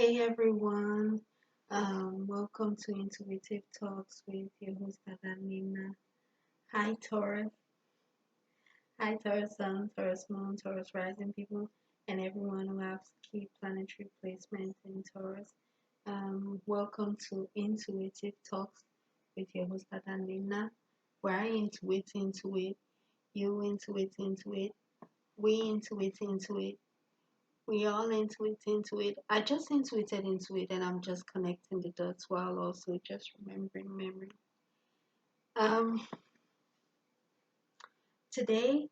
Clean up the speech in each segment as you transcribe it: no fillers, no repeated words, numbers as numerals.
Hey everyone, welcome to Intuitive Talks with your host Adanina. Hi Taurus, hi Taurus Sun, Taurus Moon, Taurus Rising people, and everyone who has key planetary placements in Taurus. Welcome to Intuitive Talks with your host Adanina, where I intuit, you intuit, we intuit. We all intuit. I just intuited into it, and I'm just connecting the dots while also just remembering memory. Um, Today,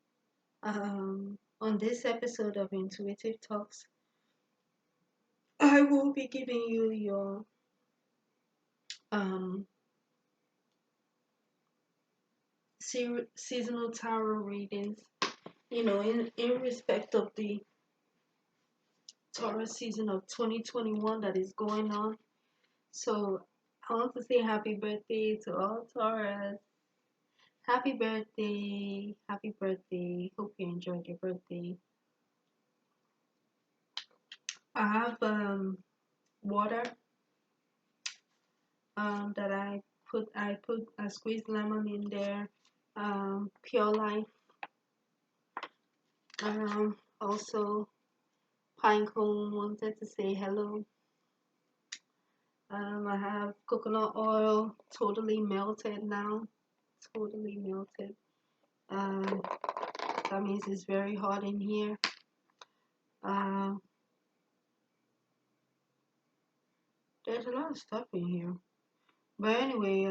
on this episode of Intuitive Talks, I will be giving you your um seasonal tarot readings. In respect of the Taurus season of 2021 that is going on. So I want to say happy birthday to all Taurus. Happy birthday. Happy birthday. Hope you enjoyed your birthday. I have water that I squeezed lemon in there. Pure life. Also pine cone wanted to say hello. I have coconut oil totally melted now. Totally melted. Um that means it's very hot in here. Uh, there's a lot of stuff in here. But anyway,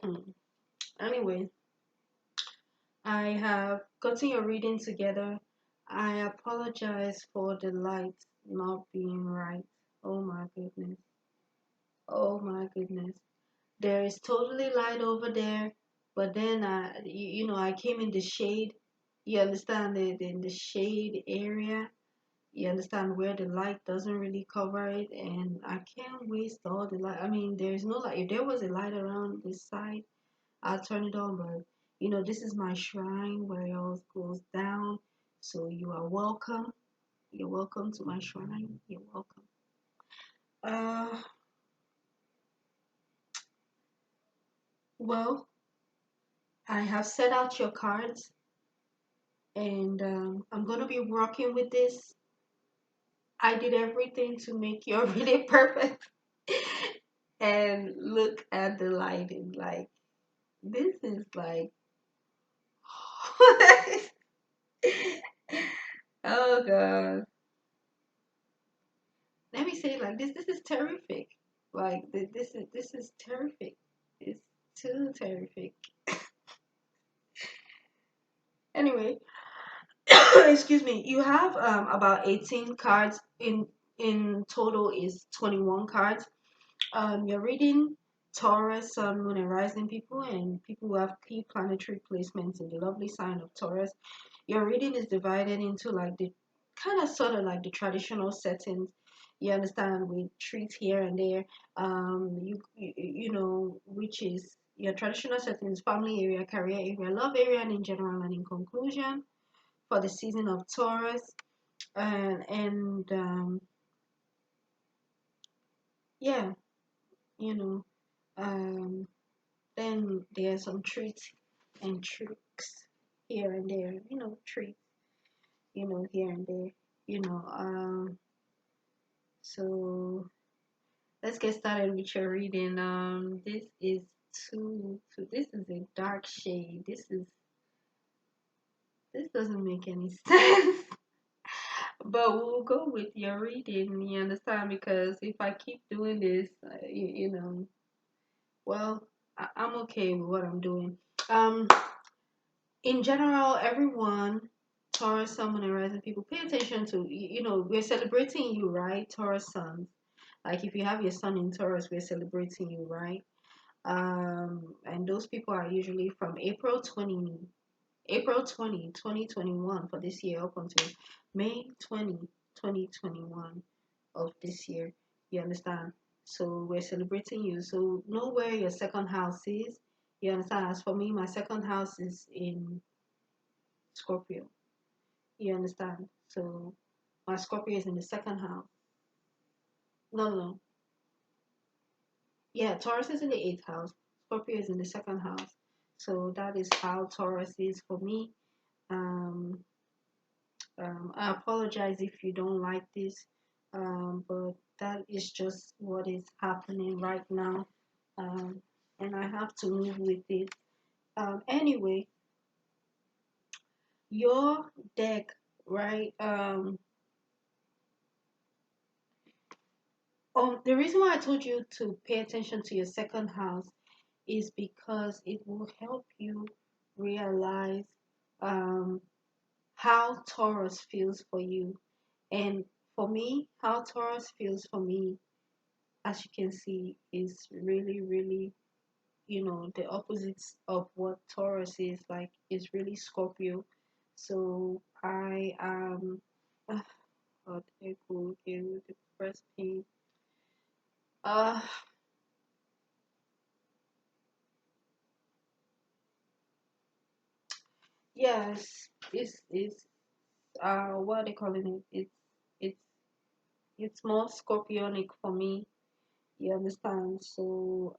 hmm, anyway, I have gotten your reading together. I apologize for the light not being right. Oh my goodness. Oh my goodness. There is totally light over there, but then I came in the shade. You understand it in the shade area. You understand where the light doesn't really cover it, and I can't waste all the light. I mean, there's no light. If there was a light around this side, I'll turn it on, but this is my shrine where it all goes down. So you are welcome. You're welcome to my shrine. You're welcome. Uh, well, I have set out your cards, and I'm gonna be working with this. I did everything to make your reading perfect, and look at the lighting. Like this is like, oh god. Let me say it like this. This is terrific. Like this is terrific. It's too terrific. Anyway, excuse me. You have about 18 cards in total is 21 cards. You're reading Taurus, Sun, Moon, and Rising people, and people who have key planetary placements in the lovely sign of Taurus. Your reading is divided into like the kind of sort of like the traditional settings. You understand, with treats here and there. Which is your traditional settings: family area, career area, love area, and in general and in conclusion for the season of Taurus. And yeah, you know, um, then there's some treats and tricks here and there. Treats. Here and there. You know. So let's get started with your reading. This is this is a dark shade. This doesn't make any sense. But we'll go with your reading. You understand? Because if I keep doing this, well, I'm okay with what I'm doing. Um, in general, everyone, Taurus, Sun, and rising people, pay attention to. We're celebrating you, right, Taurus Sun. Like if you have your son in Taurus, we're celebrating you, right? And those people are usually from April 20, 2021 for this year up until May 20, 2021 of this year. You understand? So we're celebrating you. So know where your second house is. You understand? As for me, my second house is in Scorpio. You understand? So my Scorpio is in the second house. No, no, no. Yeah, Taurus is in the eighth house. Scorpio is in the second house. So that is how Taurus is for me. Um, I apologize if you don't like this, but that is just what is happening right now, um, and I have to move with it. Anyway, your deck, right? The reason why I told you to pay attention to your second house is because it will help you realize um, how Taurus feels for you. And for me, how Taurus feels for me, as you can see, is really, really, the opposites of what Taurus is like, is really Scorpio. So I am, God, echo, okay, with the first pain. Uh, yes, it's what are they calling it? It's it's more scorpionic for me. You understand? So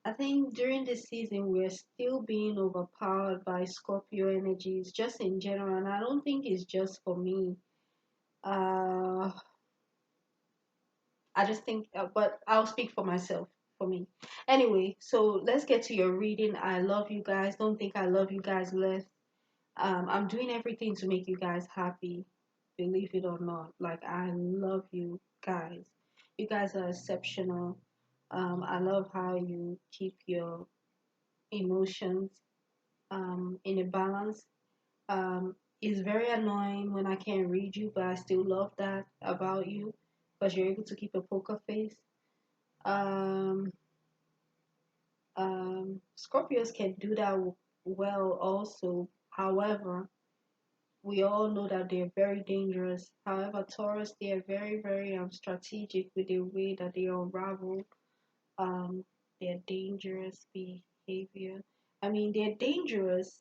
I think during this season we're still being overpowered by Scorpio energies, just in general, and I don't think it's just for me. Uh, I just think, but I'll speak for myself. For me, anyway. So let's get to your reading. I love you guys. Don't think I love you guys less. I'm doing everything to make you guys happy, believe it or not. Like, I love you guys. You guys are exceptional. I love how you keep your emotions in a balance. It's very annoying when I can't read you, but I still love that about you because you're able to keep a poker face. Um, Scorpios can do that well also. However, we all know that they're very dangerous. However, Taurus, they are very, very strategic with the way that they unravel um, their dangerous behavior. I mean, they're dangerous,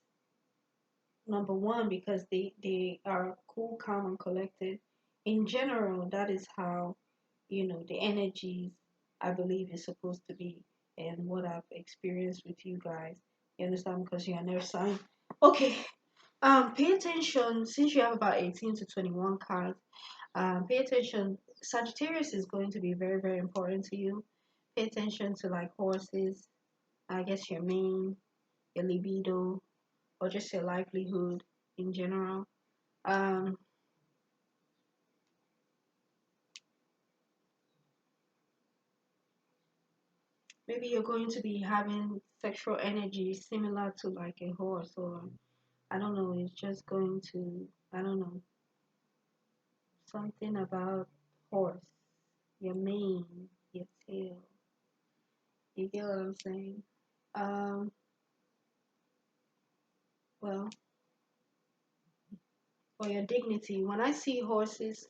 number one, because they are cool, calm, and collected. In general, that is how, the energies, I believe, is supposed to be, and what I've experienced with you guys. You understand? Because you're an air sign. Okay, pay attention since you have about 18 to 21 cards. Pay attention. Sagittarius is going to be very, very important to you. Pay attention to like horses, I guess your main, your libido, or just your livelihood in general. Um, Maybe you're going to be having sexual energy similar to like a horse, or I don't know. It's just going to, I don't know, something about horse, your mane, your tail. You get what I'm saying? Um, well, for your dignity, when I see horses,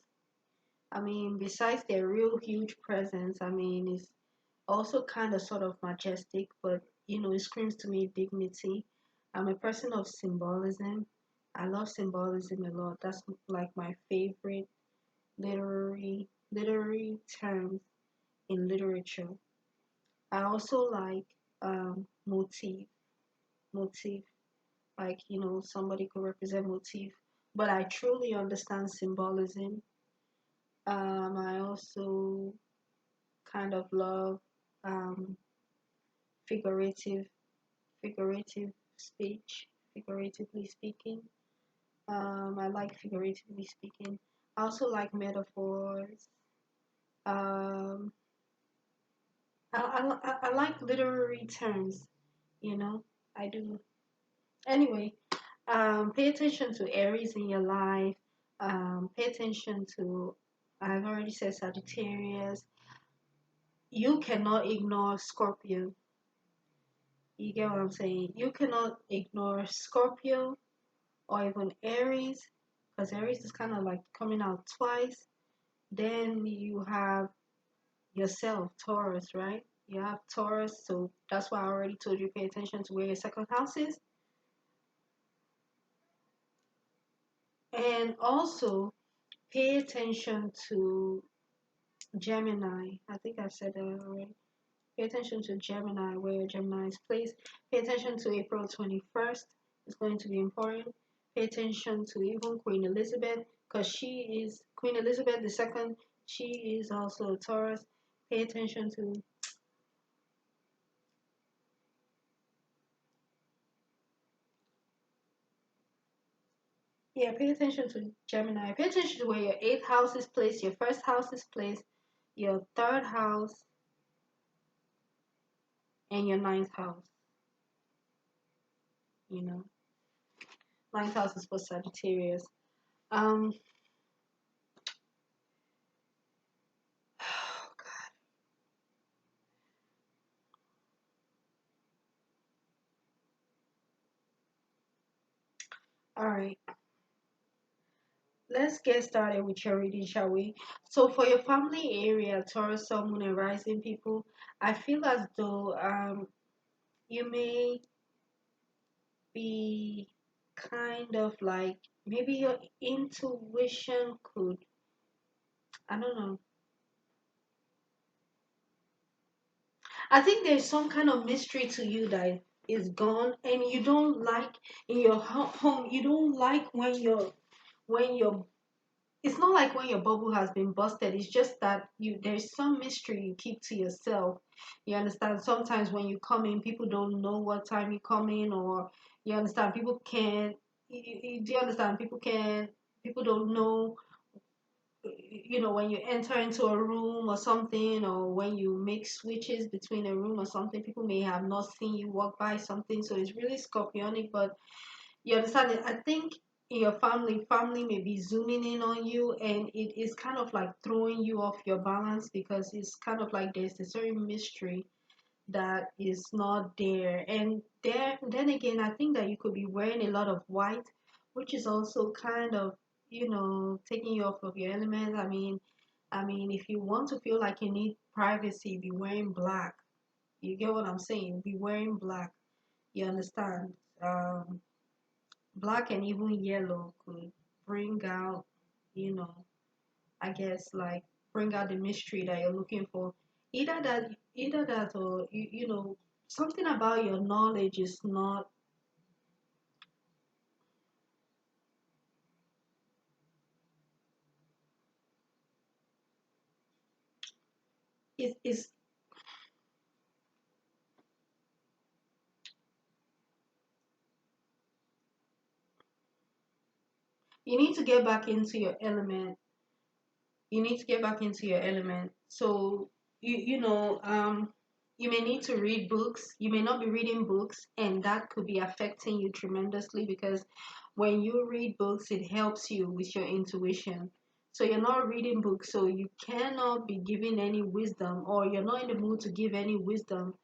I mean, besides their real huge presence, I mean, it's also kind of sort of majestic, but it screams to me dignity. I'm a person of symbolism. I love symbolism a lot. That's like my favorite literary terms in literature. I also like motif, like somebody could represent motif, but I truly understand symbolism. I also kind of love um, figurative figurative speech, figuratively speaking. I like figuratively speaking. I also like metaphors. Um, I like literary terms, you know, I do. Anyway, pay attention to Aries in your life. Pay attention to, I've already said Sagittarius. You cannot ignore Scorpio. You get what I'm saying? You cannot ignore Scorpio or even Aries, because Aries is kind of like coming out twice. Then you have yourself, Taurus, right? You have Taurus, so that's why I already told you pay attention to where your second house is. And also pay attention to Gemini. I think I've said that already. Pay attention to Gemini, where Gemini is placed. Pay attention to April 21st. It's going to be important. Pay attention to even Queen Elizabeth, because she is Queen Elizabeth II. She is also a Taurus. Pay attention to, yeah, pay attention to Gemini. Pay attention to where your eighth house is placed, your first house is placed, your third house, and your ninth house. You know, ninth house is for Sagittarius. Um, all right. Let's get started with your reading, shall we? So, for your family area, Taurus, Sun, Moon, and Rising people, I feel as though you may be kind of like maybe your intuition could, I don't know. I think there's some kind of mystery to you that is gone, and you don't like in your home. You don't like when you're it's not like when your bubble has been busted. It's just that you there's some mystery you keep to yourself. You understand? Sometimes when you come in, people don't know what time you come in, or you understand, people can't do you understand, people don't know, when you enter into a room or something, or when you make switches between a room or something, people may have not seen you walk by something. So it's really scorpionic, but you understand it? I think in your family may be zooming in on you, and it is kind of like throwing you off your balance, because it's kind of like there's a certain mystery that is not there. And then again, I think that you could be wearing a lot of white, which is also kind of, taking you off of your element. I mean, if you want to feel like you need privacy, be wearing black. You get what I'm saying? Be wearing black. You understand? Black and even yellow could bring out, you know, I guess, like, bring out the mystery that you're looking for. Either that, or something about your knowledge is not is you need to get back into your element. You need to get back into your element. So you may need to read books. You may not be reading books, and that could be affecting you tremendously, because when you read books, it helps you with your intuition. So you're not reading books, so you cannot be giving any wisdom, or you're not in the mood to give any wisdom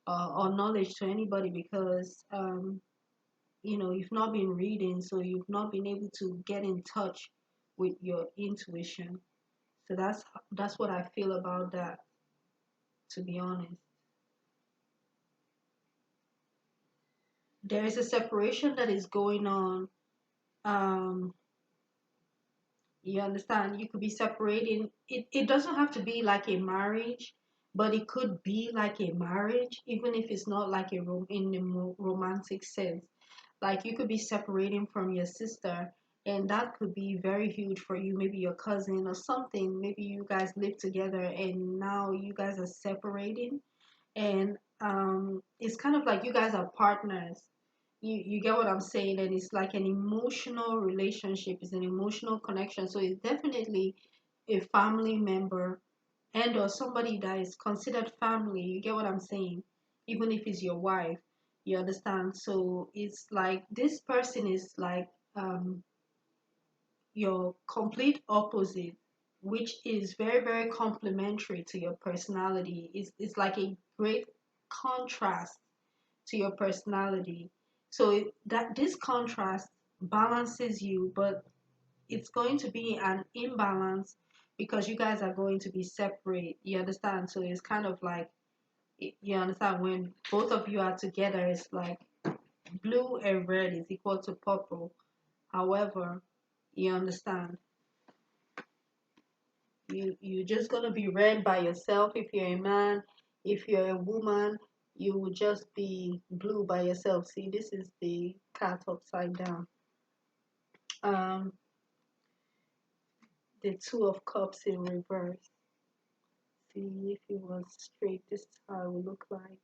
or knowledge to anybody, because you've not been reading, so you've not been able to get in touch with your intuition. So that's what I feel about that, to be honest. There is a separation that is going on. Um, you understand? You could be separating. It doesn't have to be like a marriage, but it could be like a marriage, even if it's not like in the romantic sense. Like, you could be separating from your sister, and that could be very huge for you. Maybe your cousin or something. Maybe you guys live together, and now you guys are separating, and it's kind of like you guys are partners. You get what I'm saying? And it's like an emotional relationship, it's an emotional connection. So it's definitely a family member, and or somebody that is considered family. You get what I'm saying? Even if it's your wife, you understand? So it's like this person is like your complete opposite, which is very, very complementary to your personality. It's like a great contrast to your personality. So that this contrast balances you, but it's going to be an imbalance, because you guys are going to be separate. You understand? So it's kind of like, you understand, when both of you are together, it's like blue and red is equal to purple. However, You understand? You're just gonna be red by yourself if you're a man. If you're a woman, you will just be blue by yourself. See, this is the cat upside down. Um, the two of cups in reverse. See, if it was straight, this is how it would look like.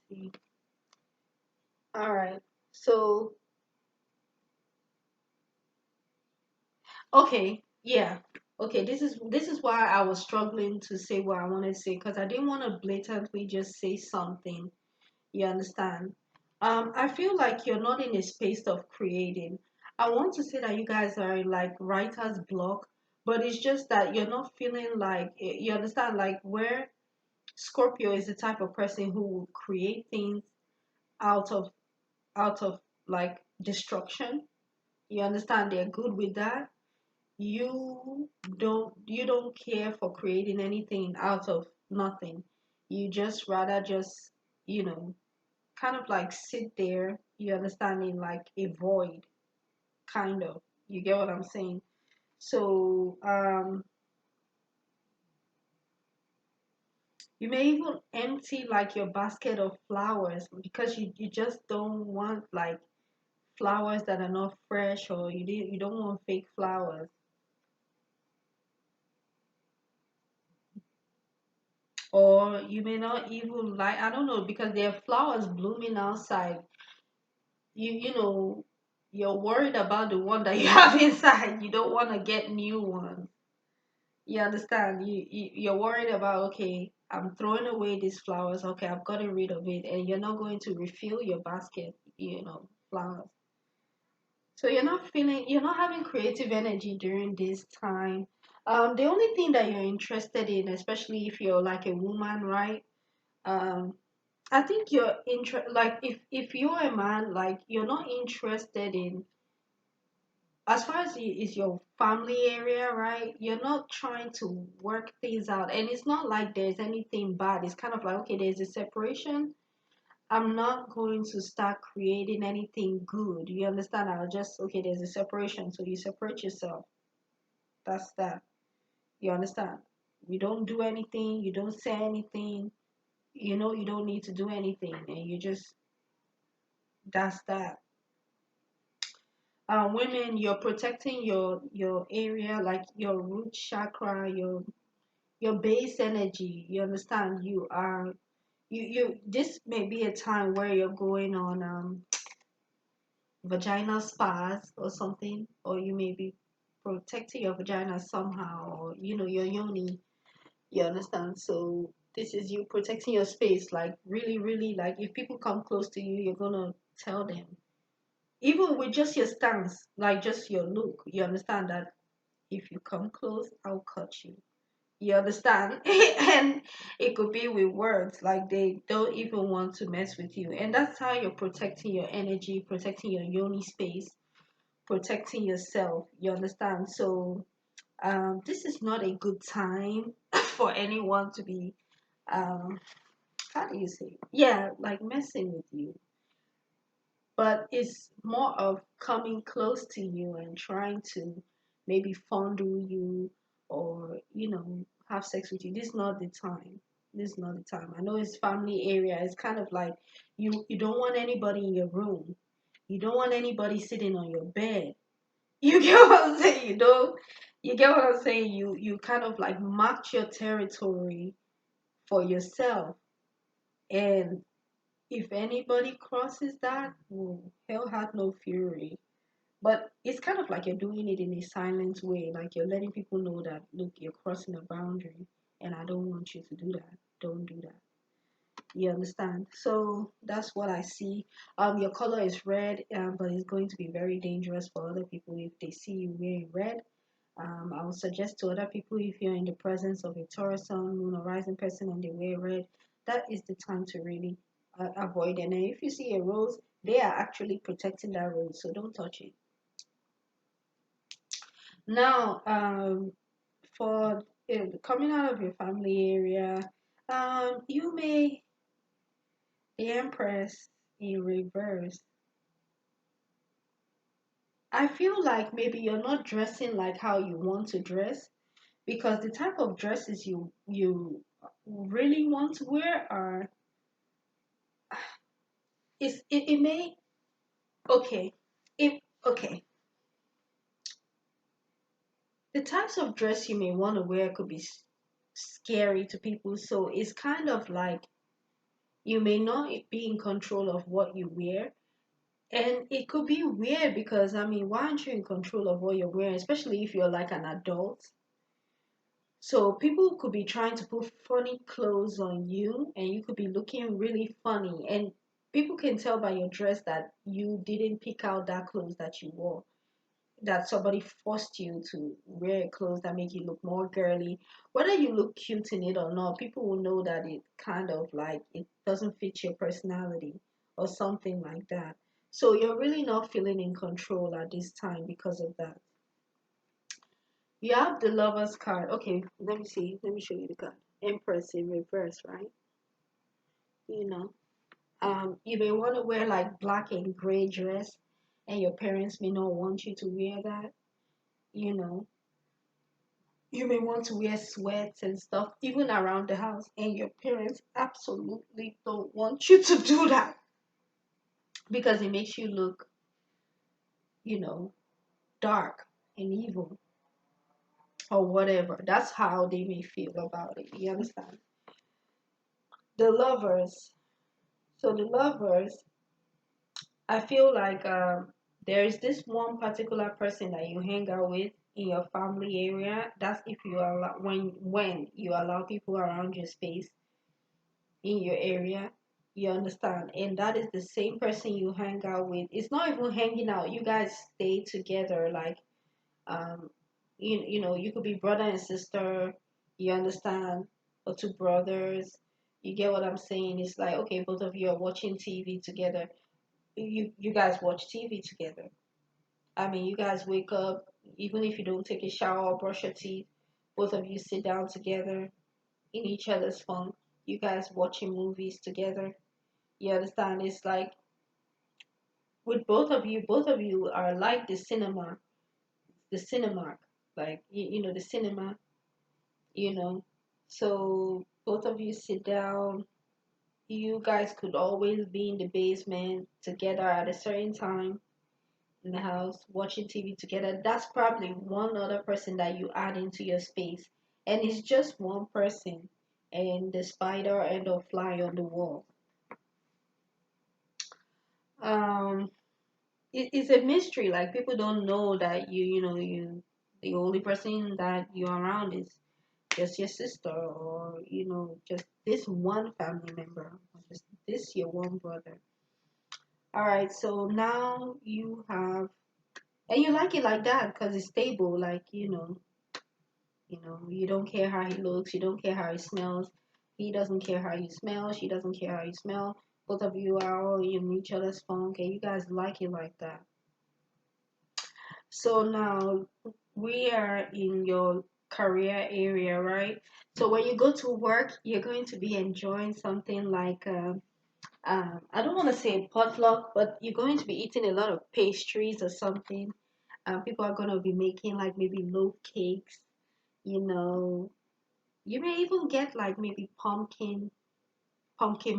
See. All right. So, okay, yeah. Okay, this is why I was struggling to say what I wanted to say because I didn't want to blatantly just say something. You understand? I feel like you're not in a space of creating. I want to say that you guys are in like writer's block, but it's just that you're not feeling like you understand, like where Scorpio is the type of person who will create things out of out of like destruction. You understand? They're good with that. You don't care for creating anything out of nothing. You just rather just, you know, kind of like sit there, you understand, in like a void, kind of. You get what I'm saying? So you may even empty like your basket of flowers because you just don't want like flowers that are not fresh, or you don't want fake flowers. Or you may not even like, I don't know, because there are flowers blooming outside. You know, you're worried about the one that you have inside. You don't want to get new ones. You understand? You're worried about, okay, I'm throwing away these flowers. Okay, I've gotten rid of it, and you're not going to refill your basket, flowers. So you're not having creative energy during this time. The only thing that you're interested in, especially if you're like a woman, right? Um, I think like if you're a man, like you're not interested in, as far as is your family area, right? You're not trying to work things out, and it's not like there's anything bad. It's kind of like, okay, there's a separation. I'm not going to start creating anything good. You understand? I'll just, okay, there's a separation, so you separate yourself. That's that. You understand? You don't do anything. You don't say anything. You don't need to do anything, and you just, that's that. Women, you're protecting your area, like your root chakra, your base energy. You understand? You this may be a time where you're going on vaginal spas or something, or you may be protecting your vagina somehow, or your yoni. You understand? So this is you protecting your space, like really, really, like if people come close to you, you're gonna tell them. Even with just your stance, like just your look, you understand that if you come close, I'll cut you. You understand? And it could be with words, like they don't even want to mess with you. And that's how you're protecting your energy, protecting your yoni space, protecting yourself. You understand? So this is not a good time for anyone to be, um, how do you say? Yeah, like messing with you. But it's more of coming close to you and trying to maybe fondle you, or have sex with you. This is not the time. This is not the time. I know it's family area. It's kind of like you don't want anybody in your room. You don't want anybody sitting on your bed. You get what I'm saying? You get what I'm saying? You kind of like marked your territory for yourself. And if anybody crosses that, hell had no fury. But it's kind of like you're doing it in a silent way, like you're letting people know that, look, you're crossing a boundary, and I don't want you to do that. Don't do that. You understand? So that's what I see. Your color is red, but it's going to be very dangerous for other people if they see you wearing red. I would suggest to other people, if you're in the presence of a Taurus sun, moon, or rising person and they wear red, that is the time to really avoid it. And if you see a rose, they are actually protecting that rose, so don't touch it. Now, for coming out of your family area, you may, the Empress in reverse. I feel like maybe you're not dressing like how you want to dress, because the type of dresses you really want to wear are it may okay if okay the types of dress you may want to wear could be scary to people, so it's kind of like you may not be in control of what you wear. And it could be weird because, I mean, why aren't you in control of what you're wearing, especially if you're like an adult? So people could be trying to put funny clothes on you and you could be looking really funny. And people can tell by your dress that you didn't pick out that clothes that you wore, that somebody forced you to wear clothes that make you look more girly. Whether you look cute in it or not, people will know that it kind of like it doesn't fit your personality or something like that. So you're really not feeling in control at this time because of that. You have the lover's card. Okay, let me see. Let me show you the card. Empress in reverse, right? You know, you may want to wear like black and gray dress, and your parents may not want you to wear that. You know, you may want to wear sweats and stuff even around the house, and your parents absolutely don't want you to do that because it makes you look, you know, dark and evil or whatever. That's how they may feel about it. You understand? The lovers. So the lovers, I feel like there is this one particular person that you hang out with in your family area. That's if you allow when you allow people around your space in your area. You understand? And that is the same person you hang out with. It's not even hanging out. You guys stay together like um you know, you could be brother and sister, you understand? Or two brothers. You get what I'm saying? It's like okay, both of you are watching TV together. You guys watch TV together. I mean, you guys wake up, even if you don't take a shower or brush your teeth, both of you sit down together in each other's phone. You guys watching movies together. You understand? It's like with both of you are like the cinema, like you know the cinema, you know. So both of you sit down. You guys could always be in the basement together at a certain time in the house watching TV together. That's probably one other person that you add into your space, and it's just one person, and the spider and the fly on the wall. Um, it's a mystery. Like people don't know that you know you the only person that you're around is just your sister or you know just this one family member or just this your one brother. All right, so now you have and you like it like that because it's stable. Like you know you don't care how he looks, you don't care how he smells. He doesn't care how you smell. She doesn't care how you smell. Both of you are all in each other's phone. Okay, you guys like it like that. So now we are in your career area, right? So when you go to work, you're going to be enjoying something like, I don't want to say potluck, but you're going to be eating a lot of pastries or something. People are going to be making like maybe loaf cakes, you know. You may even get like maybe pumpkin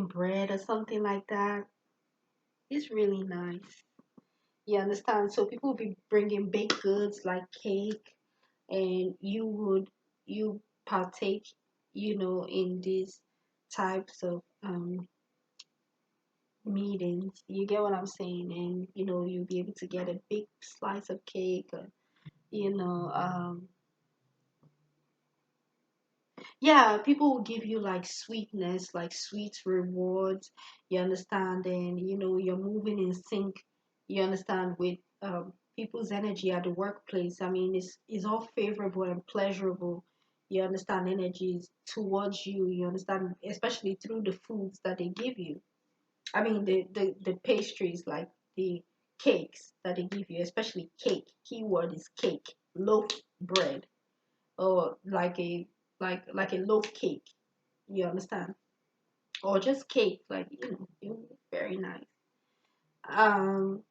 bread or something like that. It's really nice. You understand? So people will be bringing baked goods like cake and you partake you know in these types of meetings, you get what I'm saying, and you know you'll be able to get a big slice of cake or, you know yeah, people will give you like sweetness, like sweet rewards, you understand, and you know you're moving in sync, you understand, with people's energy at the workplace. I mean, it's all favorable and pleasurable, you understand, energies towards you, you understand, especially through the foods that they give you. I mean, the pastries, like the cakes that they give you, especially cake, keyword is cake, loaf bread, or like a loaf cake, you understand, or just cake, like you know very nice. um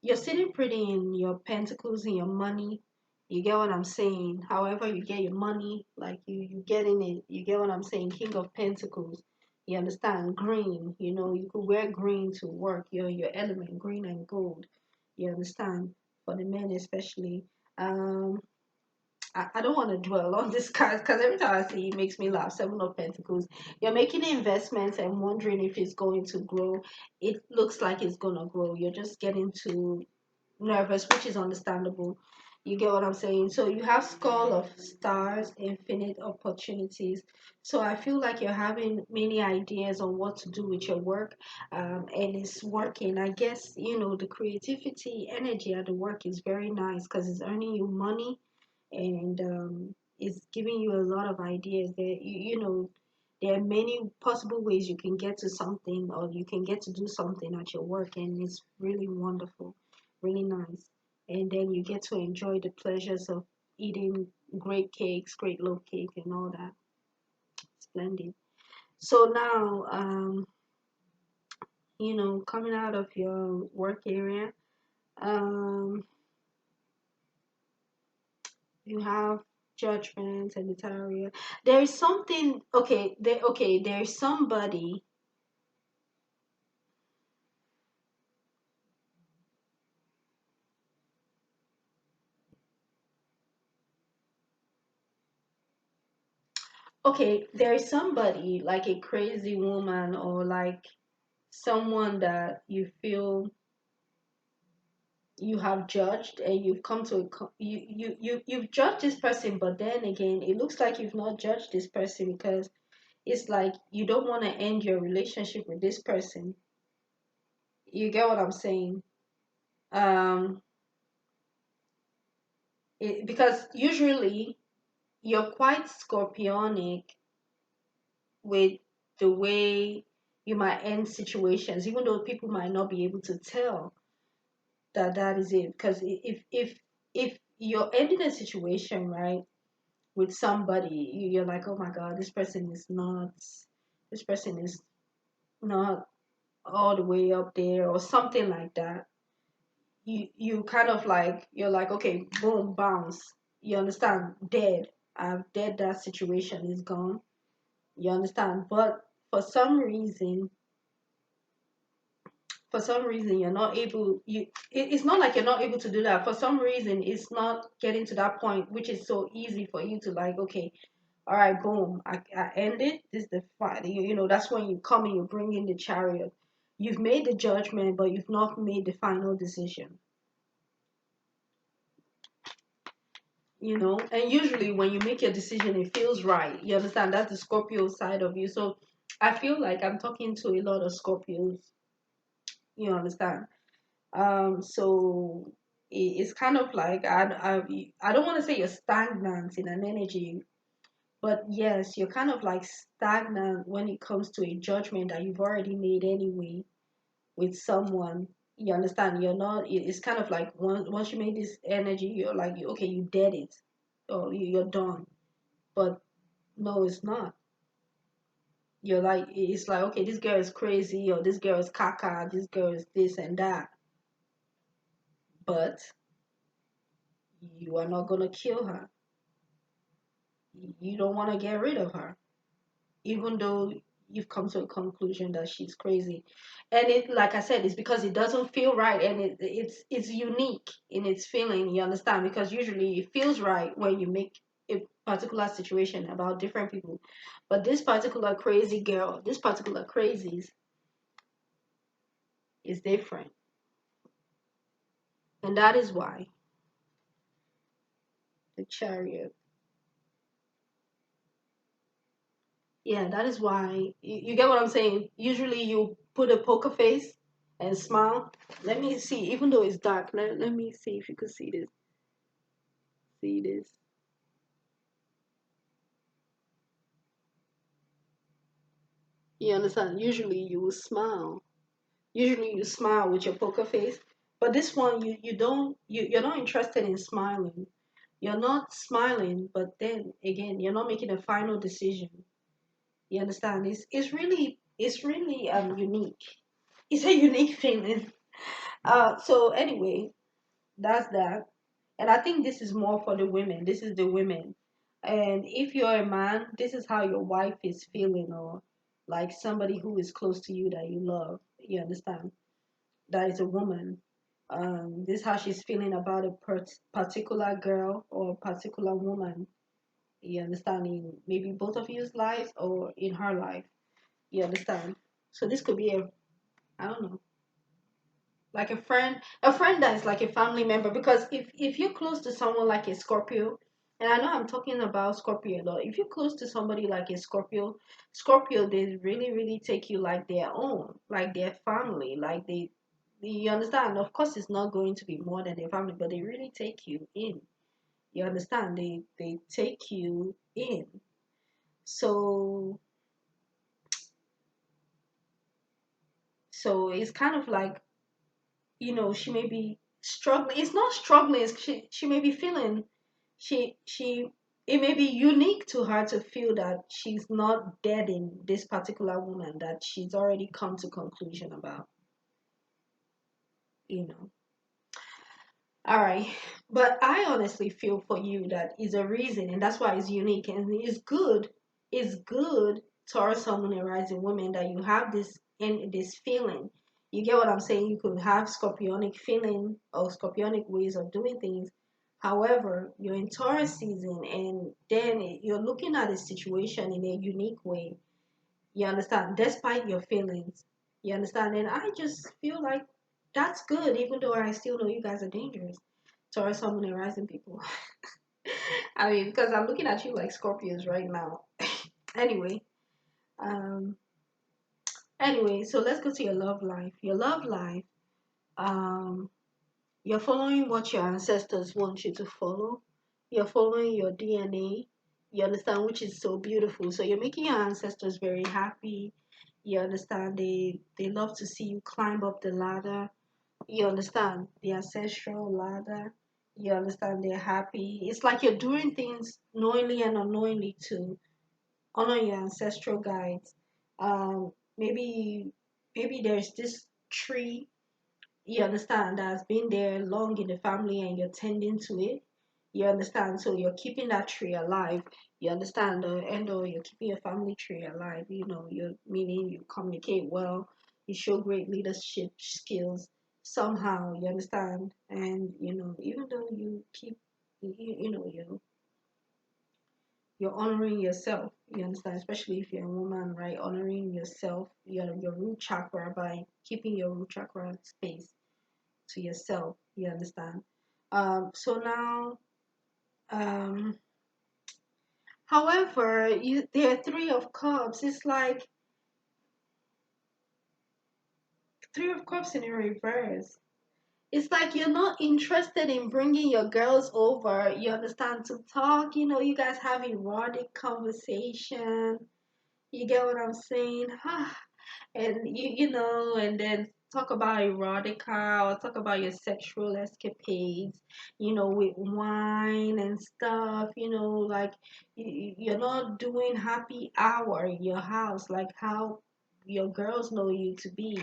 you're sitting pretty in your pentacles and your money. You get what I'm saying? However, you get your money, like you getting it. You get what I'm saying? King of Pentacles. You understand? Green. You know, you could wear green to work. Your element, green and gold. You understand? For the men especially. Um, I don't want to dwell on this card because every time I see it, it makes me laugh. Seven of Pentacles. You're making investments and wondering if it's going to grow. It looks like it's gonna grow. You're just getting too nervous, which is understandable. You get what I'm saying? So you have Skull of Stars, infinite opportunities. So I feel like you're having many ideas on what to do with your work, and it's working. I guess you know the creativity, energy at the work is very nice because it's earning you money, and it's giving you a lot of ideas. There, you know, there are many possible ways you can get to something, or you can get to do something at your work, and it's really wonderful, really nice. And then you get to enjoy the pleasures of eating great cakes, great loaf cake, and all that. Splendid. So now, you know, coming out of your work area, um, you have judgment and area. There is something. Okay, there's somebody. Okay, there is somebody like a crazy woman, or like someone that you feel you have judged, and you've come to you've judged this person, but then again it looks like you've not judged this person, because it's like you don't want to end your relationship with this person. You get what I'm saying? um because usually you're quite scorpionic with the way you might end situations, even though people might not be able to tell that that is it. Because if you're ending a situation, right, with somebody, you're like, oh my God, this person is not all the way up there, or something like that. You kind of like, you're like, okay, boom, bounce. You understand? Dead. I've dead. That situation is gone. You understand? But for some reason, you're not able. It's not like you're not able to do that. For some reason, it's not getting to that point, which is so easy for you to like, okay, all right, boom, I ended. This is the fight. You know, that's when you come and you bring in the Chariot. You've made the judgment, but you've not made the final decision. You know, and usually when you make your decision, it feels right. You understand? That's the Scorpio side of you. So I feel like I'm talking to a lot of Scorpios. You understand? So it's kind of like I don't want to say you're stagnant in an energy, but yes, you're kind of like stagnant when it comes to a judgment that you've already made anyway with someone. You understand? You're not. It's kind of like once you made this energy, you're like, okay, you did it, or you're done. But no, it's not. You're like, it's like, okay, this girl is crazy, or this girl is caca, this girl is this and that. But you are not gonna kill her. You don't want to get rid of her, even though you've come to a conclusion that she's crazy. And it, like I said, it's because it doesn't feel right, and it's unique in its feeling. You understand? Because usually it feels right when you make a particular situation about different people, but this particular crazy girl, this particular crazies, is different, and that is why the Chariot. Yeah, that is why you get what I'm saying. Usually you put a poker face and smile. Let me see, even though it's dark, let me see if you could see this. See this. You understand? Usually you will smile. Usually you smile with your poker face. But this one you don't you're not interested in smiling. You're not smiling, but then again, you're not making a final decision. You understand? It's really unique. It's a unique feeling. So anyway, that's that. And I think this is more for the women. This is the women. And if you're a man, this is how your wife is feeling, or like somebody who is close to you that you love. You understand? That is a woman. This is how she's feeling about a particular girl or particular woman. You understand? In maybe both of you's lives or in her life. You understand? So this could be a, I don't know, like a friend that is like a family member. Because if you're close to someone like a Scorpio, and I know I'm talking about Scorpio a lot, if you're close to somebody like a Scorpio, they really really take you like their own, like their family, like they, you understand? Of course it's not going to be more than their family, but they really take you in. You understand? They take you in. So so it's kind of like, she may be struggling. It's not struggling, she may be feeling, she it may be unique to her to feel that she's not dead in this particular woman that she's already come to conclusion about, you know. All right. But I honestly feel for you that is a reason, and that's why it's unique and it's good. It's good towards someone and rising women that you have this in this feeling. You get what I'm saying? You could have scorpionic feeling or scorpionic ways of doing things. However, you're in Taurus season and then you're looking at a situation in a unique way. You understand? Despite your feelings. You understand? And I just feel like that's good, even though I still know you guys are dangerous towards someone and rising people. I mean, because I'm looking at you like Scorpios right now. Anyway, um, so let's go to your love life. Your love life, um, you're following what your ancestors want you to follow. You're following your DNA. You understand, which is so beautiful. So you're making your ancestors very happy. You understand, they love to see you climb up the ladder. You understand, the ancestral ladder. You understand, they're happy. It's like you're doing things knowingly and unknowingly to honor your ancestral guides. Maybe there's this tree, you understand, that's been there long in the family and you're tending to it. You understand, so you're keeping that tree alive. You understand, and or you're keeping your family tree alive. You're meaning you communicate well, you show great leadership skills somehow. You understand, and even though you keep, you're honoring yourself. You understand, especially if you're a woman, right? Honoring yourself, your root chakra, by keeping your root chakra space to yourself. You understand? So now, um, however, there are three of cups. It's like three of cups in a reverse. It's like you're not interested in bringing your girls over. You understand, to talk. You guys have erotic conversation. You get what I'm saying? And and then talk about erotica or talk about your sexual escapades, with wine and stuff, like you're not doing happy hour in your house like how your girls know you to be.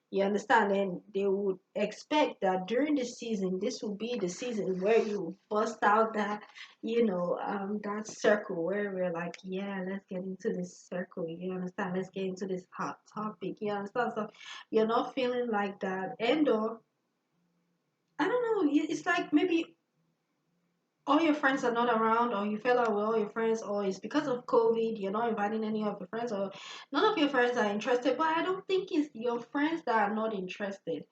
You understand? And they would expect that during the season, this will be the season where you bust out that circle where we're like, yeah, let's get into this circle. You understand? Let's get into this hot topic. You understand? So you're not feeling like that. And or I don't know, it's like maybe all your friends are not around, or you fell out with all your friends, or it's because of COVID, you're not inviting any of your friends, or none of your friends are interested. But I don't think it's your friends that are not interested.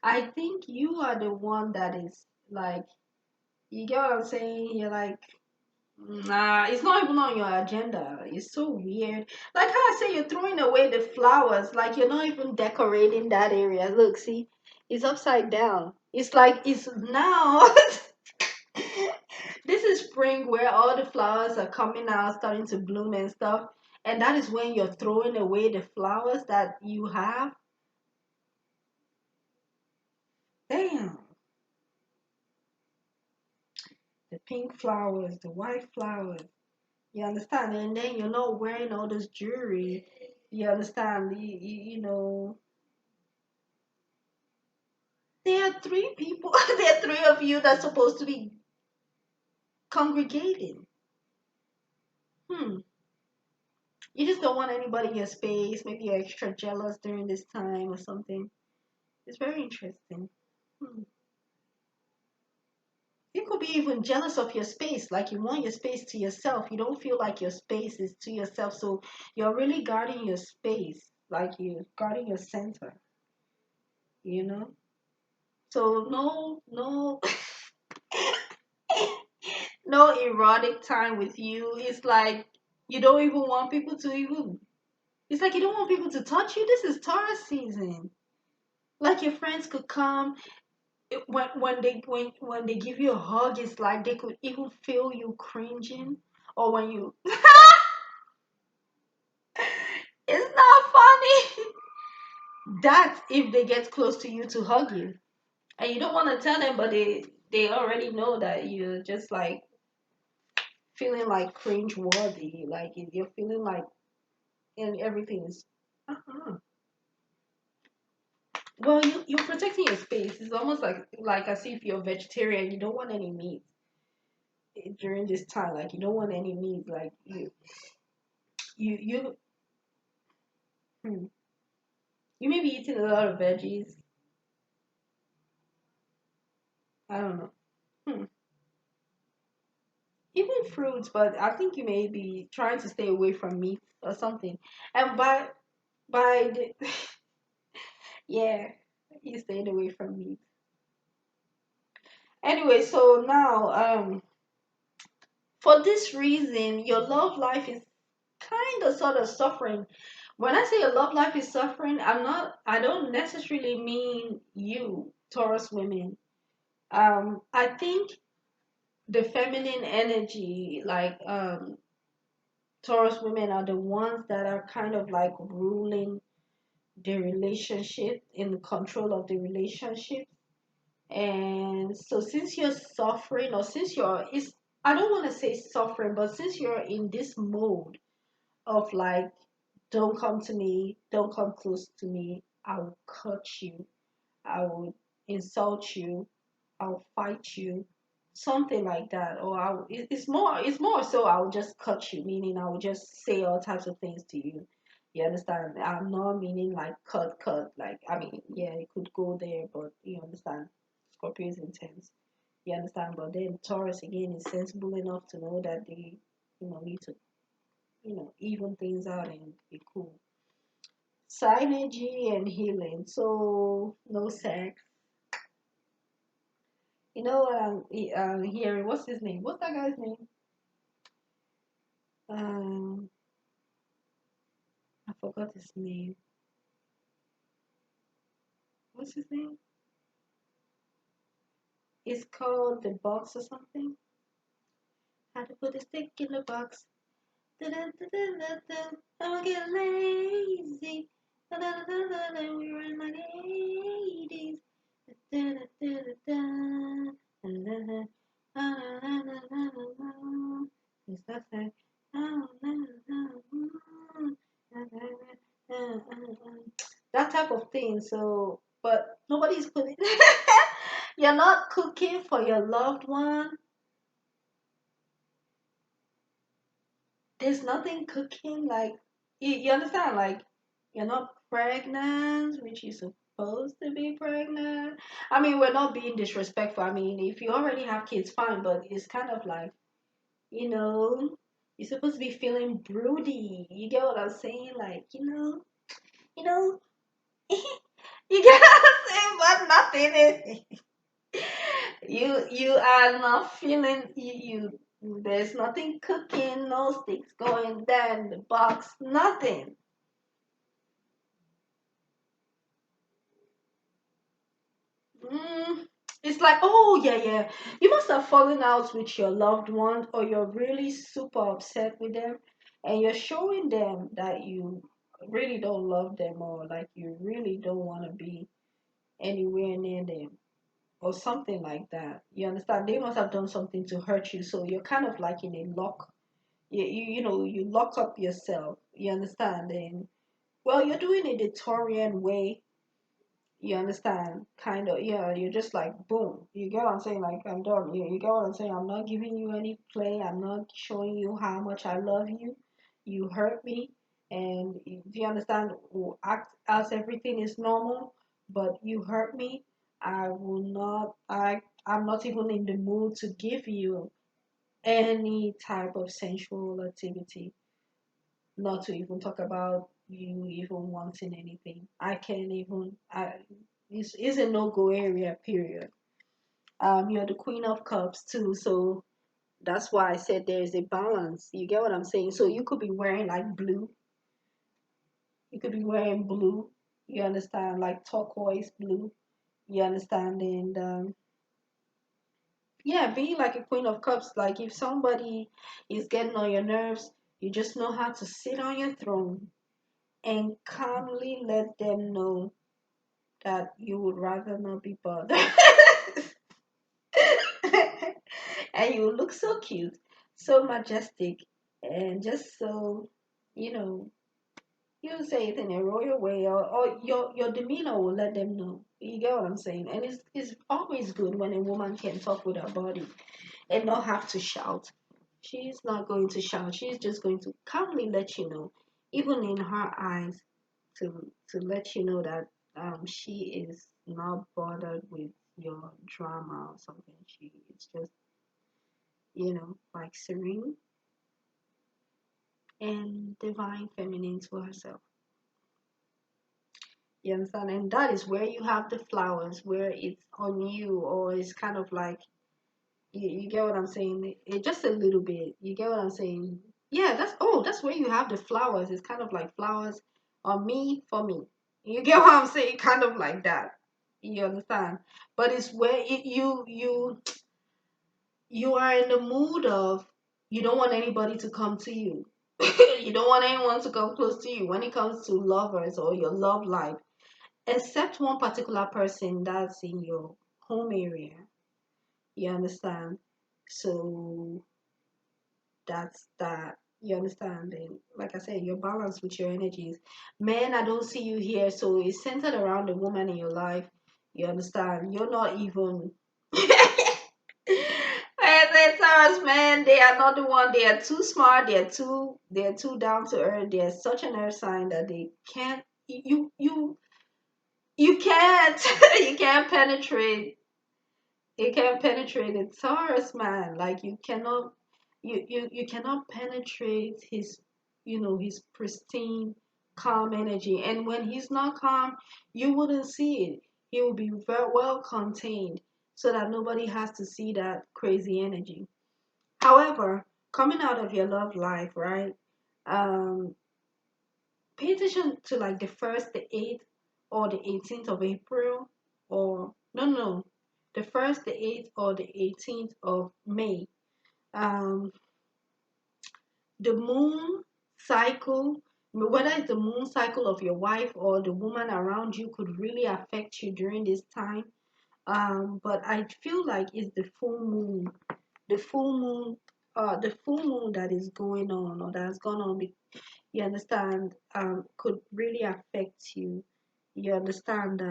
I think you are the one that is like, you get what I'm saying? You're like, nah, it's not even on your agenda. It's so weird. Like how I say, you're throwing away the flowers, like you're not even decorating that area. Look, see, it's upside down. It's like it's now. This is spring where all the flowers are coming out, starting to bloom and stuff. And that is when you're throwing away the flowers that you have. Damn. The pink flowers, the white flowers. You understand? And then you're not wearing all this jewelry. You understand? You know. There are three people. There are three of you that's supposed to be congregating. Hmm. You just don't want anybody in your space. Maybe you're extra jealous during this time or something. It's very interesting. Hmm. You could be even jealous of your space, like you want your space to yourself. You don't feel like your space is to yourself, so you're really guarding your space, like you're guarding your center, you know? So no, no erotic time with you. It's like you don't even want people to even. It's like you don't want people to touch you. This is Taurus season. Like your friends could come when they give you a hug. It's like they could even feel you cringing, or when you. It's not funny. That's if they get close to you to hug you, and you don't want to tell them, but they already know that you're just like feeling like cringe worthy, like you're feeling like and everything is. Uh-huh. Well, you're protecting your space. It's almost like as if you're a vegetarian. You don't want any meat during this time. Like you don't want any meat. Like you hmm, you may be eating a lot of veggies. I don't know. Hmm. Even fruits, but I think you may be trying to stay away from meat or something. And by the yeah, you stayed away from meat. Anyway, so now for this reason, your love life is kind of sort of suffering. When I say your love life is suffering, I don't necessarily mean you, Taurus women. I think the feminine energy, like Taurus women are the ones that are kind of like ruling the relationship, in control of the relationship. And so since you're suffering, or since you're it's I don't want to say suffering, but since you're in this mode of like, don't come to me, don't come close to me, I will cut you, I will insult you, I'll fight you, something like that. Or it's more so I'll just cut you, meaning I will just say all types of things to you. You understand? I'm not meaning like cut. Like I mean, yeah, it could go there, but you understand. Scorpio is intense. You understand? But then Taurus again is sensible enough to know that they, need to, even things out and be cool. Synergy and healing. So no sex. You know what I'm hearing? What's his name? What's that guy's name? Um, I forgot his name. What's his name? It's called the box or something. How to put a stick in the box. Da-da-da-da-da-da. Don't get lazy. Da-da-da-da-da. We run like 80s. Da-da-da-da-da. Da-da-da. Da-da-da-da-da-da. It's that thing. That type of thing. So, but nobody's putting. You're not cooking for your loved one. There's nothing cooking like you understand. Like you're not pregnant, which you're supposed to be pregnant. I mean, we're not being disrespectful. I mean, if you already have kids, fine. But it's kind of like, you know, you're supposed to be feeling broody. You get what I'm saying? Like, you know, you get what I'm saying, but nothing is. You are not feeling there's nothing cooking, no sticks going there in the box, nothing. mm, it's like, oh yeah, you must have fallen out with your loved one, or you're really super upset with them, and you're showing them that you really don't love them, or like you really don't want to be anywhere near them, or something like that. You understand? They must have done something to hurt you, so you're kind of like in a lock. You lock up yourself. You understand? And well, you're doing it the Taurian way. You understand? Kind of, yeah, you're just like, boom. You get what I'm saying? Like, I'm done. You get what I'm saying? I'm not giving you any play. I'm not showing you how much I love you. You hurt me. And do you understand? Act as everything is normal, but you hurt me. I will not, I'm not even in the mood to give you any type of sensual activity, not to even talk about you even wanting anything. I can't even. It's a no go area. Period. You're the queen of cups too, so that's why I said there's a balance. You get what I'm saying? So you could be wearing like blue. You could be wearing blue. You understand? Like turquoise blue. You understand? And yeah, being like a queen of cups. Like if somebody is getting on your nerves, you just know how to sit on your throne and calmly let them know that you would rather not be bothered. And you look so cute, so majestic, and just so, you know, you say it in a royal way, or your demeanor will let them know. You get what I'm saying? And it's always good when a woman can talk with her body and not have to shout. She's not going to shout. She's just going to calmly let you know, even in her eyes, to let you know that she is not bothered with your drama or something. She is just, like serene and divine feminine to herself. You understand? And that is where you have the flowers, where it's on you, or it's kind of like, you get what I'm saying? It just a little bit. You get what I'm saying? Yeah, that's where you have the flowers. It's kind of like flowers on me for me. You get what I'm saying? Kind of like that. You understand? But it's where you are in the mood of, you don't want anybody to come to you. You don't want anyone to come close to you when it comes to lovers or your love life, except one particular person that's in your home area. You understand? So that's that. You understand? And like I said, you're balanced with your energies. Men, I don't see you here, so it's centered around the woman in your life. You understand? You're not even. And they Taurus, man, they are not the one. They are too smart. They're too down to earth. They're such an earth sign that they can't. You can't. You can't penetrate. You can't penetrate the Taurus man. Like you cannot. You cannot penetrate his pristine, calm energy. And when he's not calm, you wouldn't see it. He will be very well contained, so that nobody has to see that crazy energy. However, coming out of your love life, right? Um, Pay attention to like the first, the 8th, or the 18th of April, or no, the first, the 8th, or the 18th of May. Um, the moon cycle, whether it's the moon cycle of your wife or the woman around you, could really affect you during this time. But I feel like it's the full moon, the full moon that is going on, or that's gone on. You understand? Could really affect you. You understand?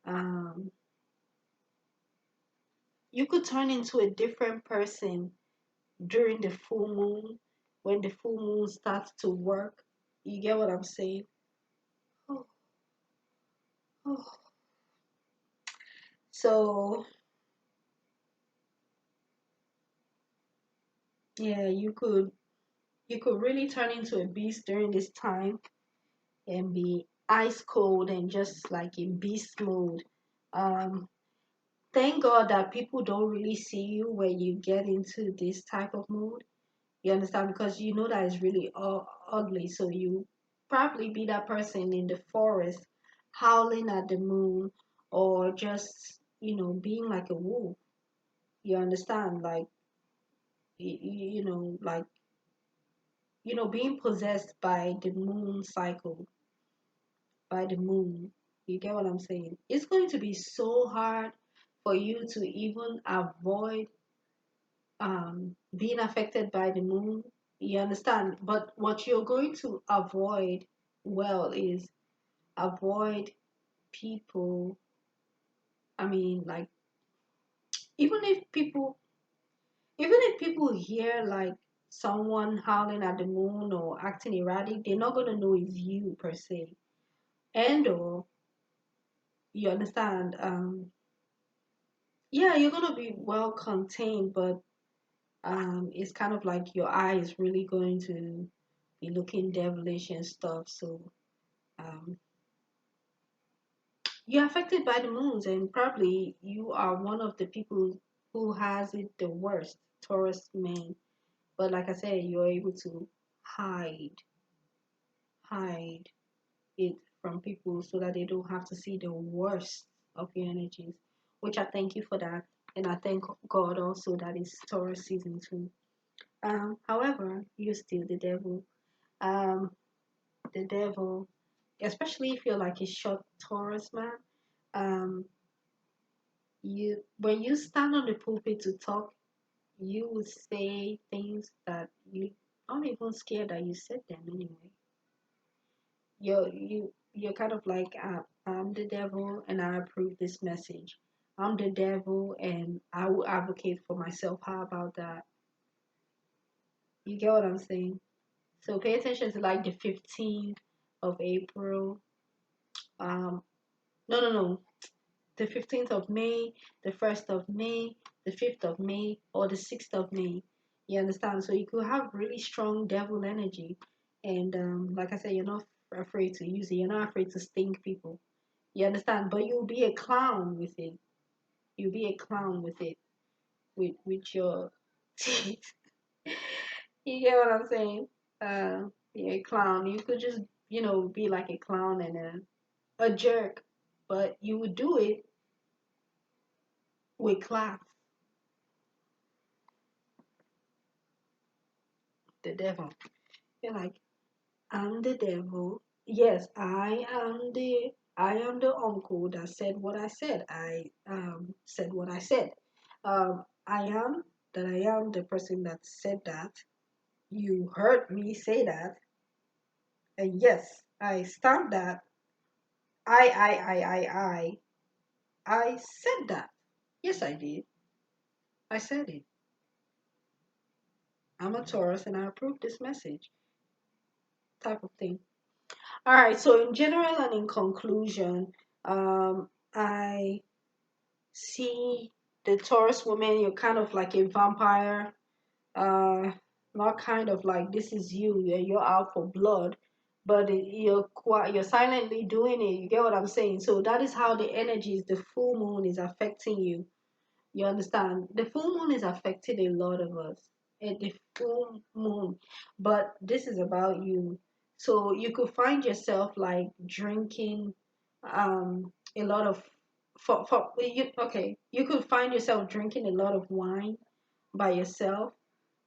Um, you could turn into a different person during the full moon, when the full moon starts to work. You get what I'm saying? Oh, oh. So yeah, you could really turn into a beast during this time and be ice cold and just like in beast mode. Um, thank God that people don't really see you when you get into this type of mood. You understand? Because you know that is really ugly. So you probably be that person in the forest howling at the moon, or just, being like a wolf. You understand? Like, like, being possessed by the moon cycle, by the moon. You get what I'm saying? It's going to be so hard for you to even avoid being affected by the moon. You understand? But what you're going to avoid, well, is avoid people, I mean, like, even if people, even if people hear like someone howling at the moon or acting erratic, they're not gonna know it's you per se. And or you understand, yeah, you're gonna be well contained, but it's kind of like your eye is really going to be looking devilish and stuff. So um, you're affected by the moons, and probably you are one of the people who has it the worst, Taurus man. But like I said, you're able to hide, hide it from people so that they don't have to see the worst of your energies. Which I thank you for that, and I thank God also that it's Taurus season too. However, you're still the devil. Um, the devil, especially if you're like a short Taurus man. Um, you when you stand on the pulpit to talk, you will say things that you aren't even scared that you said them anyway. You're kind of like I'm the devil and I approve this message. I'm the devil and I will advocate for myself. How about that? You get what I'm saying? So pay attention to like the 15th of April. Um, no. The 15th of May, the 1st of May, the 5th of May, or the 6th of May. You understand? So you could have really strong devil energy. And like I said, you're not afraid to use it. You're not afraid to sting people. You understand? But you'll be a clown with it. You'll be a clown with it, with your teeth. You get what I'm saying? You're a clown. You could just, be like a clown and a jerk, but you would do it with class. The devil. You're like, I'm the devil. Yes, I am the uncle that said what I said. I said what I said. I am that I am the person that said that. You heard me say that. And yes, I stand that. I. I said that. Yes, I did. I said it. I'm a Taurus and I approve this message. Type of thing. All right. So in general and in conclusion, I see the Taurus woman. You're kind of like a vampire. Uh, Not kind of like this is you. You're out for blood, but you're silently doing it. You get what I'm saying? So that is how the energies, the full moon is affecting you. You understand? The full moon is affecting a lot of us. The full moon. But this is about you. So you could find yourself like drinking a lot of you could find yourself drinking a lot of wine by yourself.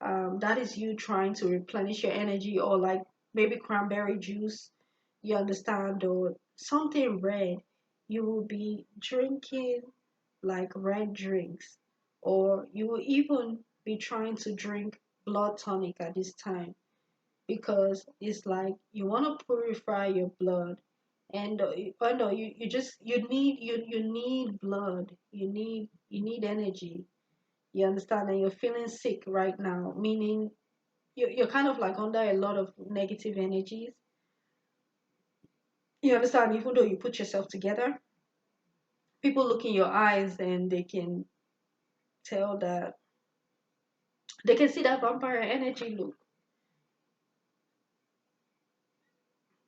That is you trying to replenish your energy, or like maybe cranberry juice, you understand, or something red. You will be drinking like red drinks, or you will even be trying to drink blood tonic at this time because it's like you want to purify your blood. And no, you just you need blood, you need energy, you understand, and you're feeling sick right now, meaning you're kind of like under a lot of negative energies, you understand, even though you put yourself together, people look in your eyes and they can tell that they can see that vampire energy look.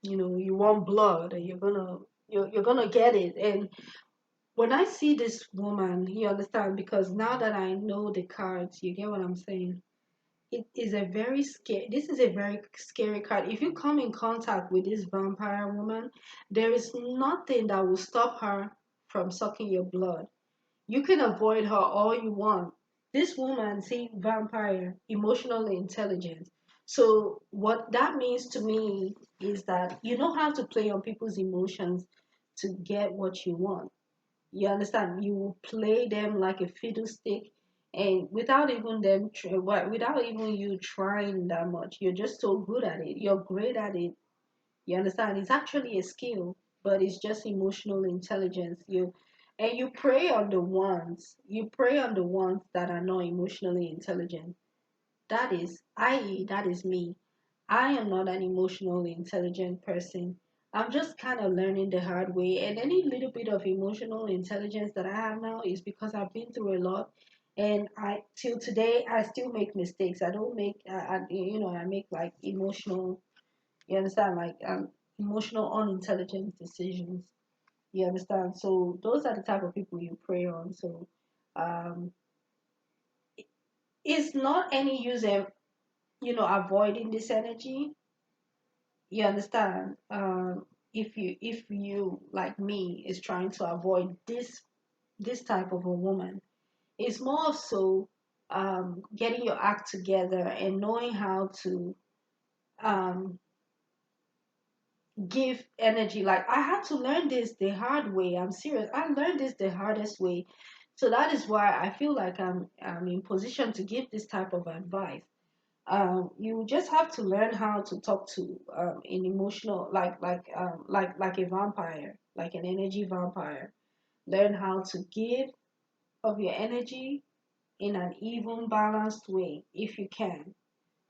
You want blood and you're gonna get it. And when I see this woman, you understand, because now that I know the cards, you get what I'm saying. This is a very scary card. If you come in contact with this vampire woman, there is nothing that will stop her from sucking your blood. You can avoid her all you want. This woman, see, vampire, emotional intelligence. So what that means to me is that you know how to play on people's emotions to get what you want. You understand? You will play them like a fiddlestick, and without even you trying that much, you're just so good at it. You're great at it. You understand? It's actually a skill. but it's just emotional intelligence. You prey on the ones, that are not emotionally intelligent. That is, i.e., that is me. I am not an emotionally intelligent person. I'm just kind of learning the hard way. And any little bit of emotional intelligence that I have now is because I've been through a lot. And till today, I still make mistakes. I don't make, I make like emotional, you understand, like emotional, unintelligent decisions. You understand? So those are the type of people you prey on. So um, it's not any use, avoiding this energy. You understand? If you like me is trying to avoid this type of a woman, it's more of so getting your act together and knowing how to um, give energy. Like I had to learn this the hard way. I'm serious. I learned this the hardest way. So that is why I feel like I'm in position to give this type of advice. You just have to learn how to talk to an emotional, like a vampire, like an energy vampire. Learn how to give of your energy in an even balanced way if you can.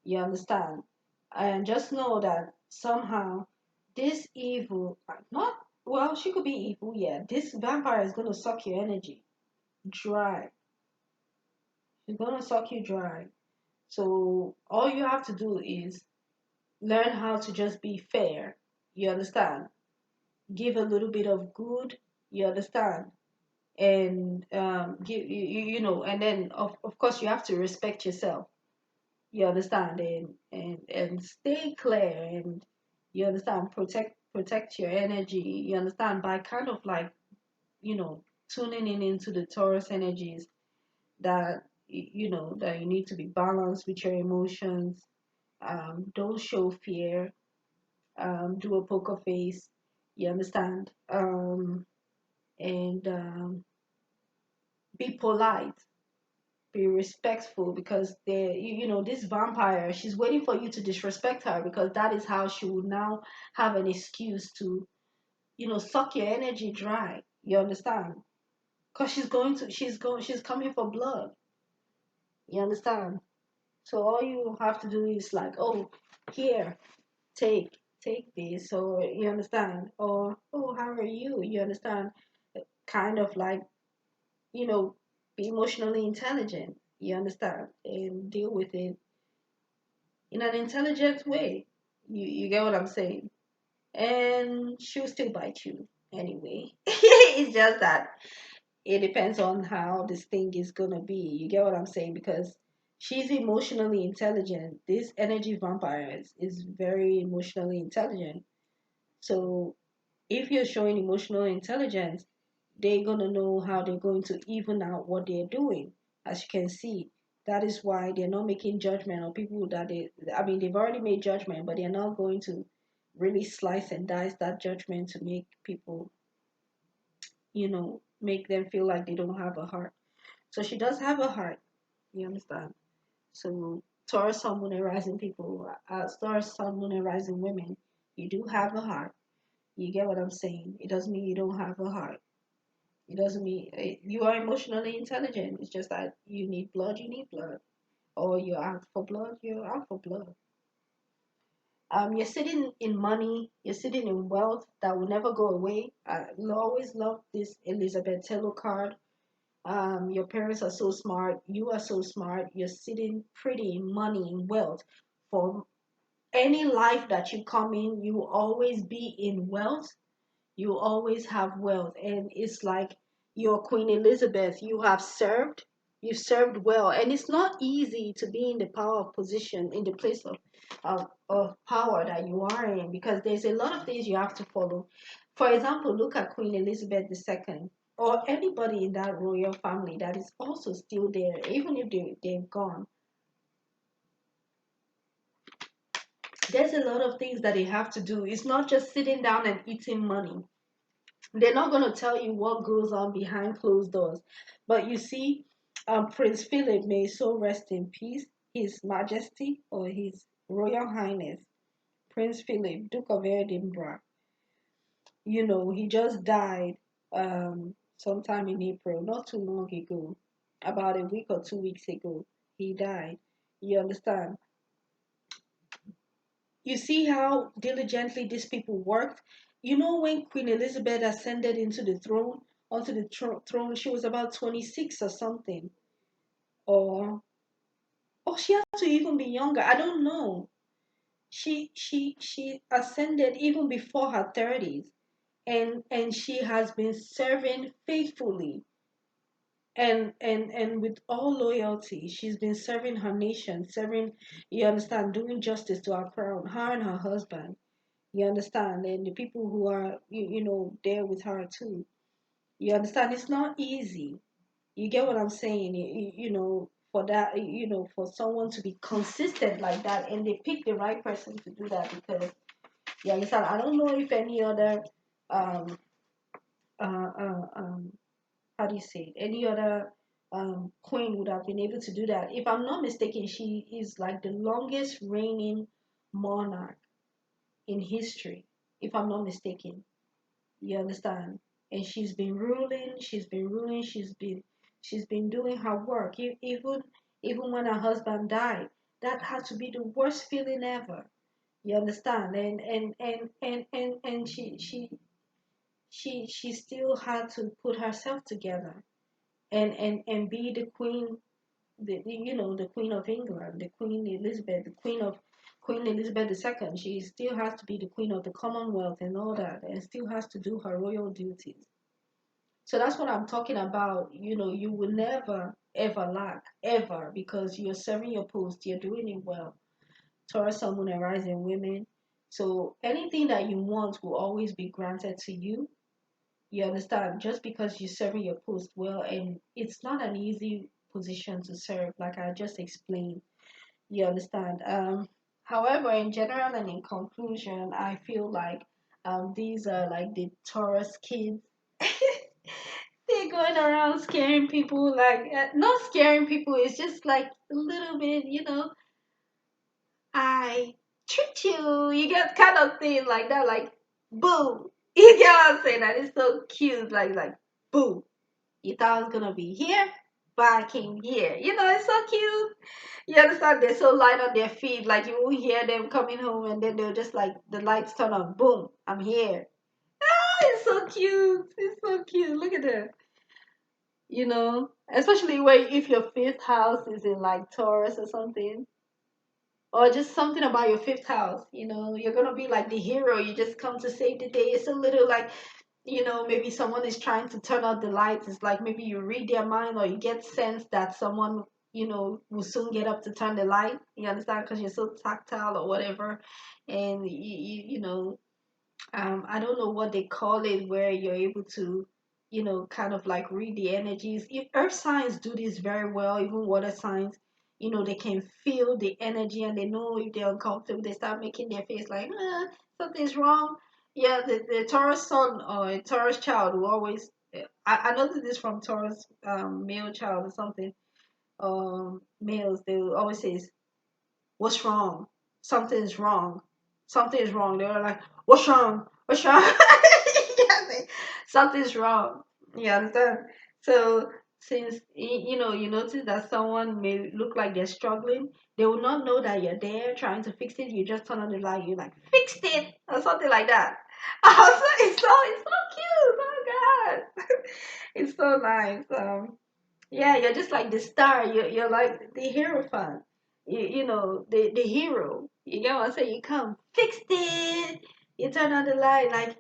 You understand? And just know that somehow this evil, not, well, she could be evil, yeah. This vampire is going to suck your energy dry. She's going to suck you dry. So all you have to do is learn how to just be fair. You understand? Give a little bit of good. You understand? And and then of course you have to respect yourself. You understand? And stay clear, and you understand, protect your energy. You understand, by kind of like, tuning in into the Taurus energies, that that you need to be balanced with your emotions. Don't show fear. Do a poker face. You understand? And be polite, be respectful, because this vampire, she's waiting for you to disrespect her, because that is how she will now have an excuse to, suck your energy dry. You understand? Because she's coming for blood. You understand? So all you have to do is like, oh, here, take this, or you understand, or oh, how are you? You understand? Kind of like, you know, be emotionally intelligent. You understand? And deal with it in an intelligent way. You get what I'm saying? And she'll still bite you anyway. It's just that it depends on how this thing is gonna be. You get what I'm saying? Because she's emotionally intelligent. This energy vampire is very emotionally intelligent. So if you're showing emotional intelligence, they're gonna know how they're going to even out what they're doing. As you can see, that is why they're not making judgment on people that they've already made judgment, but they're not going to really slice and dice that judgment to make people, make them feel like they don't have a heart. So she does have a heart. You understand? So Taurus Sun Moon and Rising people, Taurus Sun Moon and Rising women, you do have a heart. You get what I'm saying? It doesn't mean you don't have a heart. It doesn't mean you are emotionally intelligent. It's just that you need blood, you need blood. Or you're out for blood, you're out for blood. You're sitting in money, you're sitting in wealth that will never go away. I always love this Elizabeth Taylor card. Your parents are so smart, you are so smart, you're sitting pretty in money and wealth. For any life that you come in, you will always be in wealth, you always have wealth. And it's like your Queen Elizabeth, you've served well. And it's not easy to be in the power of position, in the place of power that you are in, because there's a lot of things you have to follow. For example, look at Queen Elizabeth II, or anybody in that royal family that is also still there, even if they've gone. There's a lot of things that they have to do. It's not just sitting down and eating money. They're not going to tell you what goes on behind closed doors. But you see, Prince Philip, may so rest in peace, His Majesty, or His Royal Highness, Prince Philip, Duke of Edinburgh. He just died sometime in April, not too long ago, about a week or 2 weeks ago. He died. You understand? You see how diligently these people worked? When Queen Elizabeth ascended into the throne, onto the throne, she was about 26 or something. Or she had to even be younger. I don't know. She ascended even before her 30s, and she has been serving faithfully and with all loyalty. She's been serving her nation, serving, you understand, doing justice to our crown, her and her husband. You understand? And the people who are, there with her too. You understand? It's not easy. You get what I'm saying? For that, for someone to be consistent like that, and they pick the right person to do that, because you understand? I don't know if any other, um, uh, uh, um, how do you say it? Any other queen would have been able to do that. If I'm not mistaken, she is like the longest reigning monarch in history, if I'm not mistaken. You understand? And she's been ruling, she's been doing her work. Even when her husband died, that had to be the worst feeling ever. You understand? And she still had to put herself together and be the queen, the Queen of England, the Queen Elizabeth, the Queen Elizabeth II. She still has to be the Queen of the Commonwealth and all that, and still has to do her royal duties. So that's what I'm talking about. You will never ever lack, ever, because you're serving your post, you're doing it well. Taurus, Sun, Moon, and Rising women. So anything that you want will always be granted to you. You understand? Just because you're serving your post well, and it's not an easy position to serve, like I just explained. You understand? However, in general and in conclusion, I feel like these are like the Taurus kids. They're going around scaring people, like not scaring people. It's just like a little bit, I treat you. You get kind of thing like that, like boo. You get what I'm saying? That is so cute, like boo. You thought I was gonna be here, but I came here. It's so cute. You understand? They're so light on their feet, like you will hear them coming home, and then they'll just like the lights turn on. Boom! I'm here. Ah, it's so cute. It's so cute. Look at them. Especially where if your fifth house is in like Taurus or something, or just something about your fifth house. You're gonna be like the hero. You just come to save the day. It's a little like, maybe someone is trying to turn out the lights. It's like maybe you read their mind, or you get sense that someone, will soon get up to turn the light. You understand? Because you're so tactile or whatever. And I don't know what they call it, where you're able to, kind of like read the energies. If earth signs do this very well, even water signs, they can feel the energy, and they know if they're uncomfortable, they start making their face like, something's wrong. Yeah, the Taurus son or a Taurus child will always, I noticed this from Taurus male child or something. Males, they will always say, what's wrong? Something's wrong. Something is wrong. They were like, what's wrong? What's wrong? Yeah, something's wrong. You understand? So since you notice that someone may look like they're struggling, they will not know that you're there trying to fix it. You just turn on the light, you're like, fixed it, or something like that. Also, it's so cute. Oh God. It's so nice. Yeah, you're just like the star. You're like the hero fan. The hero. You get what I'm saying? You come, fixed it. You turn on the light, like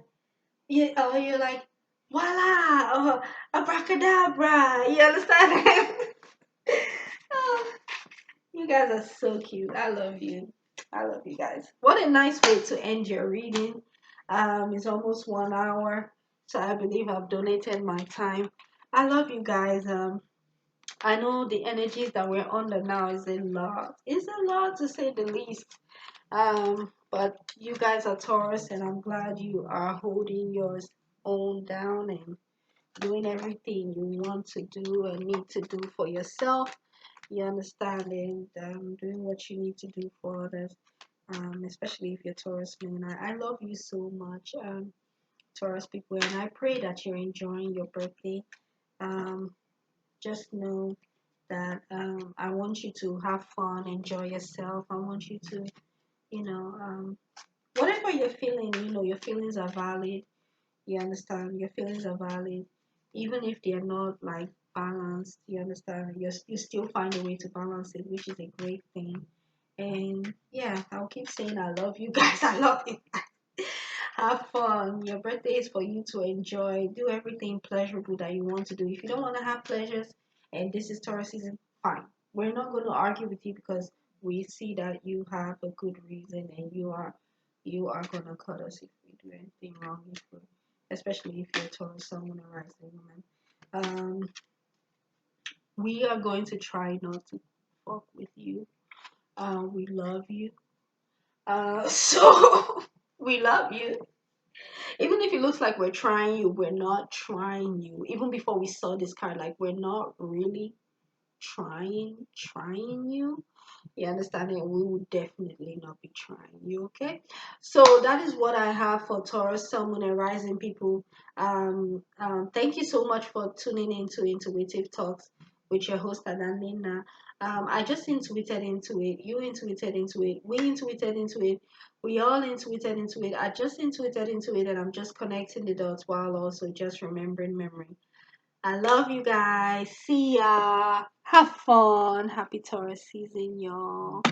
you're like, voila, or abracadabra. You understand? Oh, you guys are so cute. I love you. I love you guys. What a nice way to end your reading. It's almost 1 hour, so I believe I've donated my time. I love you guys. I know the energies that we're under now is a lot. It's a lot, to say the least. But you guys are Taurus, and I'm glad you are holding yours own down and doing everything you want to do and need to do for yourself. You understand, and doing what you need to do for others. Especially if you're Taurus man. I love you so much. Taurus people, and I pray that you're enjoying your birthday. Um, just know that I want you to have fun, enjoy yourself. I want you to, you know, whatever you're feeling, your feelings are valid. You understand? Your feelings are valid, even if they're not like balanced. You understand? You still find a way to balance it, which is a great thing. And yeah, I'll keep saying I love you guys. I love you. Have fun. Your birthday is for you to enjoy. Do everything pleasurable that you want to do. If you don't want to have pleasures, and this is Taurus season, fine. We're not going to argue with you because we see that you have a good reason, and you are gonna cut us if we do anything wrong. Especially if you're Taurus, someone or rising woman. We are going to try not to fuck with you. We love you. So we love you. Even if it looks like we're trying you, we're not trying you. Even before we saw this card, like we're not really trying you. You understand it? We would definitely not be trying you, okay? So that is what I have for Taurus, Sun, Moon, and Rising people. Thank you so much for tuning into Intuitive Talks with your host Adanina. I just intuited into it. You intuited into it. We intuited into it. We all intuited into it. I just intuited into it, and I'm just connecting the dots while also just remembering memory. I love you guys. See ya. Have fun. Happy Taurus season, y'all.